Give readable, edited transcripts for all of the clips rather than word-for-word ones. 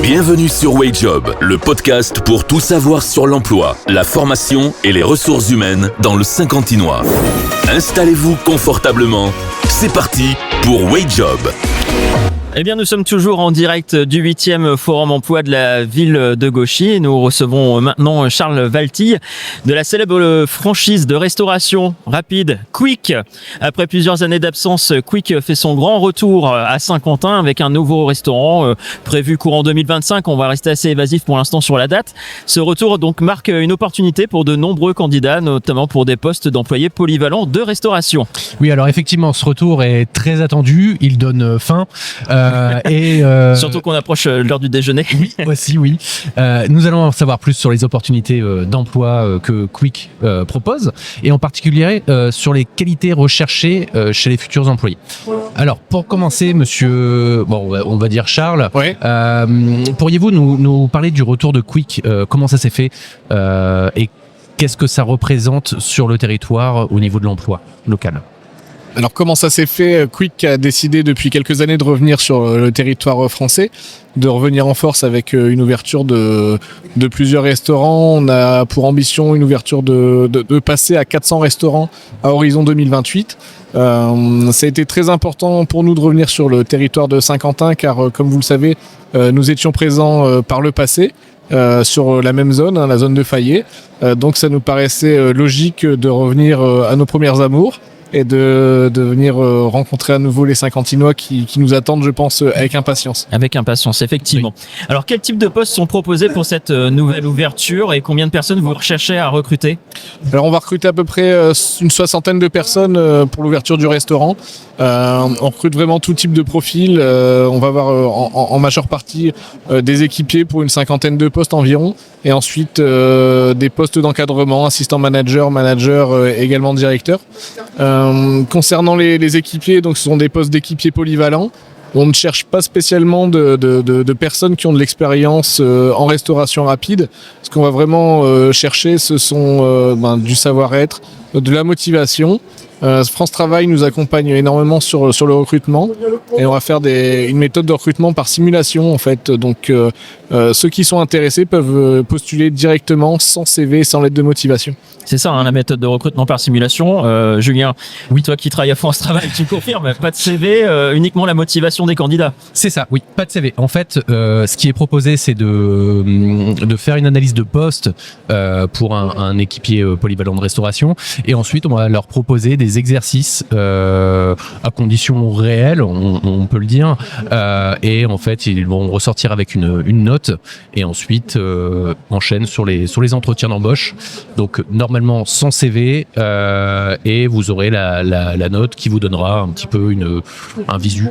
Bienvenue sur WageJob, le podcast pour tout savoir sur l'emploi, la formation et les ressources humaines dans le Saint-Quentinois. Installez-vous confortablement. C'est parti pour WageJob. Eh bien, nous sommes toujours en direct du 8e Forum Emploi de la ville de Gauchy. Nous recevons maintenant Charles Valtille de la célèbre franchise de restauration rapide Quick. Après plusieurs années d'absence, Quick fait son grand retour à Saint-Quentin avec un nouveau restaurant prévu courant 2025. On va rester assez évasif pour l'instant sur la date. Ce retour donc marque une opportunité pour de nombreux candidats, notamment pour des postes d'employés polyvalents de restauration. Oui, alors effectivement, ce retour est très attendu. Il donne faim. Surtout qu'on approche l'heure du déjeuner. Oui, aussi, oui. Nous allons en savoir plus sur les opportunités d'emploi que Quick propose, et en particulier sur les qualités recherchées chez les futurs employés. Alors, pour commencer, monsieur, on va dire Charles, ouais. Pourriez-vous nous parler du retour de Quick, comment ça s'est fait et qu'est-ce que ça représente sur le territoire au niveau de l'emploi local ? Alors comment ça s'est fait ? Quick a décidé depuis quelques années de revenir sur le territoire français, de revenir en force avec une ouverture de plusieurs restaurants. On a pour ambition une ouverture de passer à 400 restaurants à horizon 2028. Ça a été très important pour nous de revenir sur le territoire de Saint-Quentin car comme vous le savez, nous étions présents par le passé. Sur la même zone, la zone de Fayet. Donc ça nous paraissait logique de revenir à nos premières amours et de venir rencontrer à nouveau les Saint-Quentinois qui nous attendent, je pense, avec impatience. Avec impatience, effectivement. Oui. Alors, quel type de postes sont proposés pour cette nouvelle ouverture et combien de personnes vous recherchez à recruter ? Alors, on va recruter à peu près une 60aine de personnes pour l'ouverture du restaurant. On recrute vraiment tout type de profil. On va avoir en majeure partie des équipiers pour une 50aine de postes environ. Et ensuite, des postes d'encadrement, assistant manager, également directeur. Concernant les équipiers, donc ce sont des postes d'équipiers polyvalents. On ne cherche pas spécialement de personnes qui ont de l'expérience en restauration rapide. Ce qu'on va vraiment chercher, ce sont du savoir-être, de la motivation. France Travail nous accompagne énormément sur le recrutement et on va faire une méthode de recrutement par simulation en fait. Donc ceux qui sont intéressés peuvent postuler directement sans CV, sans lettre de motivation. C'est ça, la méthode de recrutement par simulation. Julien, oui, toi qui travailles à France Travail, tu confirmes, pas de CV, uniquement la motivation des candidats. C'est ça, oui, pas de CV. En fait, ce qui est proposé, c'est de faire une analyse de poste pour un équipier polyvalent de restauration et ensuite on va leur proposer des exercices à conditions réelles, on peut le dire, et en fait ils vont ressortir avec une note et ensuite enchaînent sur les entretiens d'embauche. Donc normalement sans CV et vous aurez la note qui vous donnera un petit peu un visu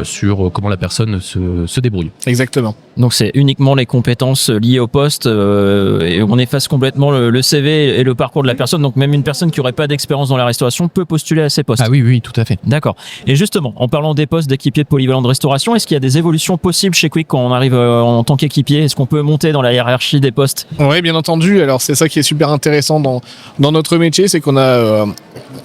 sur comment la personne se débrouille. Exactement. Donc c'est uniquement les compétences liées au poste et on efface complètement le CV et le parcours de la personne. Donc même une personne qui n'aurait pas d'expérience dans la restauration peut postuler à ces postes. Ah oui, tout à fait. D'accord. Et justement, en parlant des postes d'équipier polyvalent de restauration, est-ce qu'il y a des évolutions possibles chez Quick quand on arrive en tant qu'équipier ? Est-ce qu'on peut monter dans la hiérarchie des postes ? Oui, bien entendu. Alors c'est ça qui est super intéressant dans notre métier, c'est qu'on a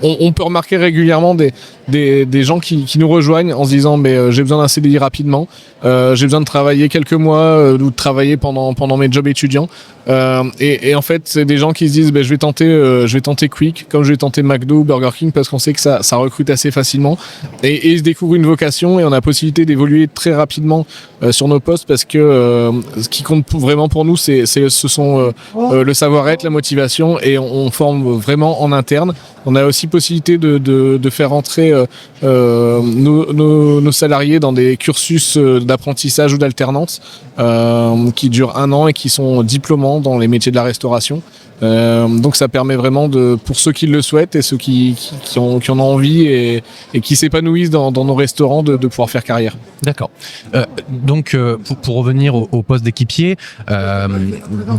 on peut remarquer régulièrement des gens qui nous rejoignent en se disant mais j'ai besoin d'un CDI rapidement, j'ai besoin de travailler quelques mois ou de travailler pendant mes jobs étudiants et en fait c'est des gens qui se disent je vais tenter Quick comme je vais tenter McDo ou Burger King parce qu'on sait que ça recrute assez facilement et ils se découvrent une vocation et on a la possibilité d'évoluer très rapidement sur nos postes parce que ce qui compte vraiment pour nous ce sont le savoir-être, la motivation et on forme vraiment en interne. On a aussi possibilité de faire entrer nos salariés dans des cursus d'apprentissage ou d'alternance qui durent 1 an et qui sont diplômants dans les métiers de la restauration. Donc ça permet vraiment pour ceux qui le souhaitent et ceux qui en ont envie et qui s'épanouissent dans nos restaurants de pouvoir faire carrière. D'accord. Donc pour revenir au poste d'équipier,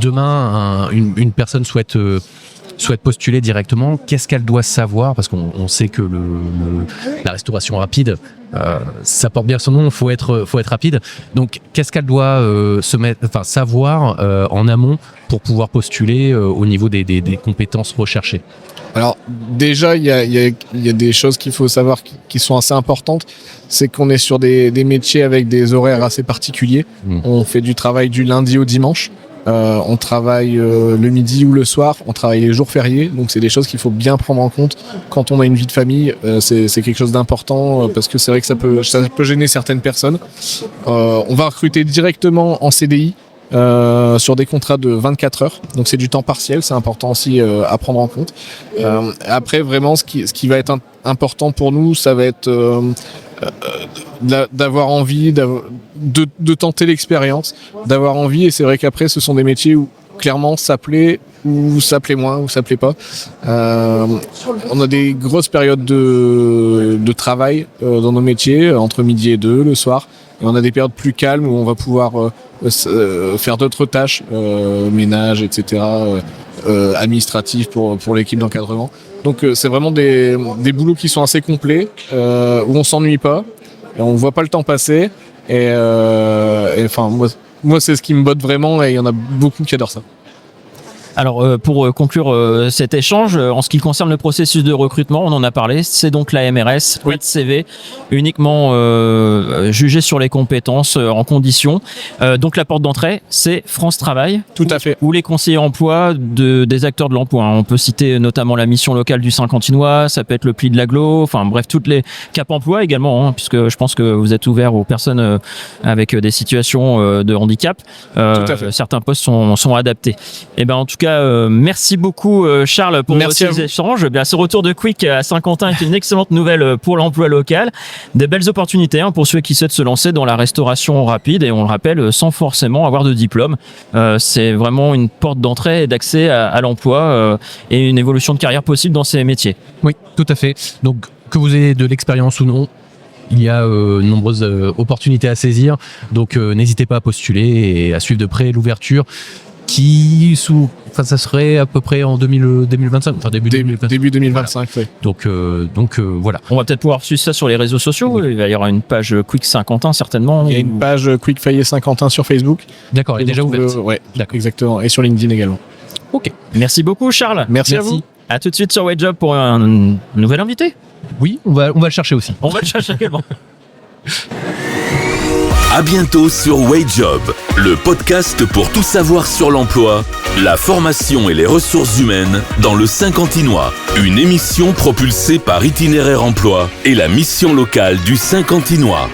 demain une personne souhaite postuler directement, qu'est-ce qu'elle doit savoir ? Parce qu'on sait que la restauration rapide, ça porte bien son nom, faut être rapide. Donc, qu'est-ce qu'elle doit savoir en amont pour pouvoir postuler au niveau des compétences recherchées ? Alors déjà, il y a des choses qu'il faut savoir qui sont assez importantes. C'est qu'on est sur des métiers avec des horaires assez particuliers. On fait du travail du lundi au dimanche. On travaille le midi ou le soir. On travaille les jours fériés. Donc c'est des choses qu'il faut bien prendre en compte quand on a une vie de famille. C'est quelque chose d'important parce que c'est vrai que ça peut gêner certaines personnes. On va recruter directement en CDI. Sur des contrats de 24 heures, donc c'est du temps partiel, c'est important aussi à prendre en compte. Après vraiment ce qui va être important pour nous, ça va être d'avoir envie de tenter l'expérience, d'avoir envie, et c'est vrai qu'après ce sont des métiers où clairement ça plaît ou ça plaît moins ou ça plaît pas. On a des grosses périodes de travail dans nos métiers, entre midi et 2 le soir, et on a des périodes plus calmes où on va pouvoir faire d'autres tâches, ménage, etc., administratifs pour l'équipe d'encadrement. Donc c'est vraiment des boulots qui sont assez complets, où on s'ennuie pas, et on voit pas le temps passer, et enfin moi c'est ce qui me botte vraiment, et il y en a beaucoup qui adorent ça. Alors pour conclure cet échange, en ce qui concerne le processus de recrutement, on en a parlé, c'est donc la MRS, pas de CV, uniquement jugé sur les compétences en conditions. Donc la porte d'entrée, c'est France Travail. Tout à fait. Ou les conseillers emploi des acteurs de l'emploi. On peut citer notamment la mission locale du Saint-Quentinois, ça peut être le pli de l'agglo, enfin bref, toutes les Cap Emploi également, puisque je pense que vous êtes ouvert aux personnes avec des situations de handicap. Tout à fait. Certains postes sont adaptés. Et ben en tout cas, merci beaucoup Charles pour ces échanges. Bien, ce retour de Quick à Saint-Quentin est une excellente nouvelle pour l'emploi local. Des belles opportunités pour ceux qui souhaitent se lancer dans la restauration rapide, et on le rappelle, sans forcément avoir de diplôme. C'est vraiment une porte d'entrée et d'accès à l'emploi et une évolution de carrière possible dans ces métiers. Oui, tout à fait. Donc que vous ayez de l'expérience ou non, il y a de nombreuses opportunités à saisir. Donc n'hésitez pas à postuler et à suivre de près l'ouverture ça serait à peu près en 2025, enfin début 2025, oui. Donc voilà. On va peut-être pouvoir suivre ça sur les réseaux sociaux. Oui. Il y aura une page Quick Saint-Quentin certainement. Il y a une page Quick Fayet Saint-Quentin sur Facebook. D'accord, elle est déjà ouverte. Ouais, d'accord, exactement. Et sur LinkedIn également. Ok. Merci beaucoup Charles. Merci à vous. À tout de suite sur WageJob pour un nouvel invité. Oui, on va le chercher aussi. On va le chercher également. À bientôt sur WageJob, le podcast pour tout savoir sur l'emploi, la formation et les ressources humaines dans le Saint-Quentinois. Une émission propulsée par Itinéraire Emploi et la mission locale du Saint-Quentinois.